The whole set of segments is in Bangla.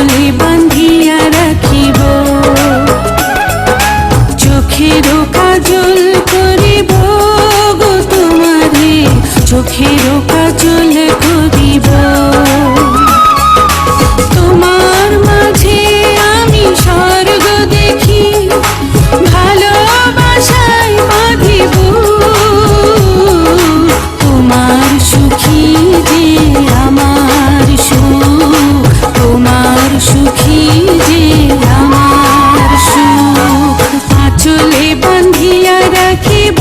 আঁচলে বাঁধিয়া রাখিব, চোখেরও কাজল করিব গো তোমারে, চোখেরও কাজল করিব। তোমার মাঝে আমি স্বর্গ দেখি, ভালোবাসায় বাঁধিব। তোমার সুখী যে আমার সুখ, তোমার সুখী যে আমার সুখ। আঁচলে বাঁধিয়া রাখিব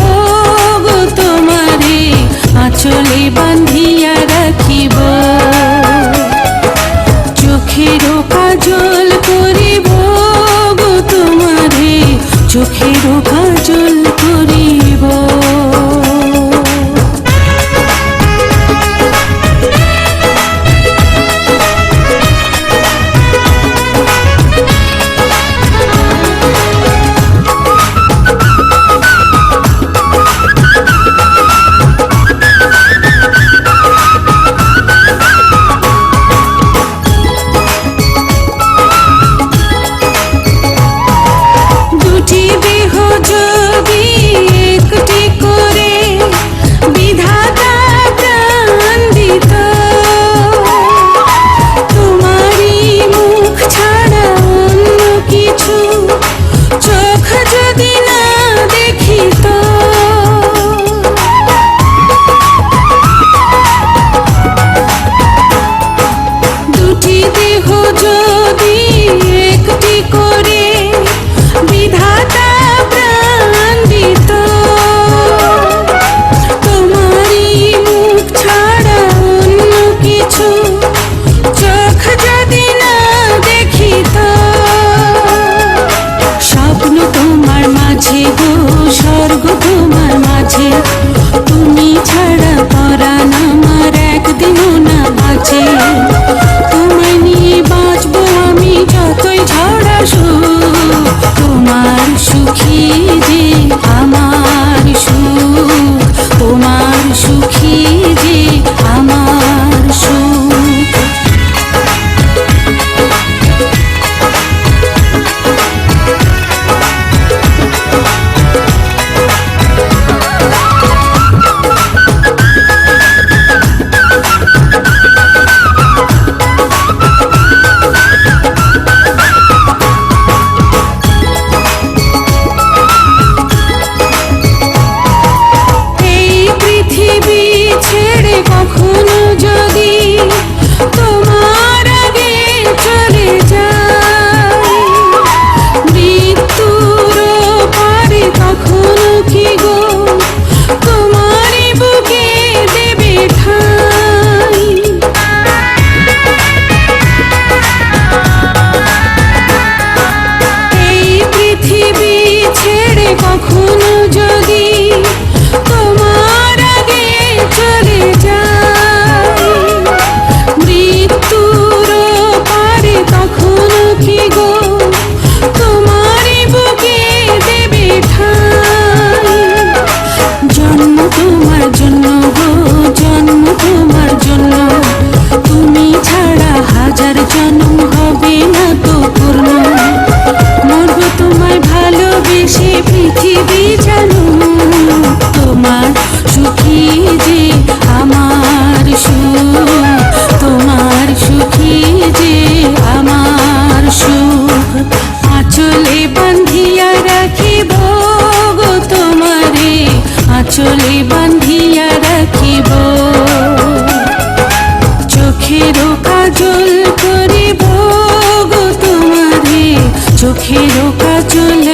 গো তোমারে, আঁচলে বাঁধিয়া রাখিব, চোখেরও কাজল করিব গো তোমারে, চোখেরও কাজল করিব। স্বর্গ তোমার মাঝে, তুমি ছাড়া পরাণ আমার একদিনও না বাঁচে। তোমায় নিয়ে বাঁচবো আমি যতই ঝড় আসুক, তোমার সুখী যে আমার সুখ, তোমার সুখী যে আমার সুখ। কখনো যদি তোমার আগে চলে যায়, মৃত্যুর পারে কখনো কি গো তোমারই বুকে দেবে ঠাঁই। এই পৃথিবী ছেড়ে কখনো যদি তোমার আগে চলে যায়, মৃত্যুর পারে কখনো কি গো তোমারই বুকে দেবে ঠাঁই। জন্ম তোমার জন্য গো, জন্ম তোমার জন্য, তুমি ছাড়া হাজার জন্ম হবে না তো পূর্ণ। মরব তোমায় ভালোবেসে পৃথিবী জানো, তোমার সুখী যে আমার সুখ, তোমার সুখী যে আমার সুখ। আঁচলে বাঁধিয়া রাখিব গো তোমারে, আঁচলে বাঁধিয়া রাখিব, চোখেরও কাজল করিব গো তোমারে, চোখেরও কাজল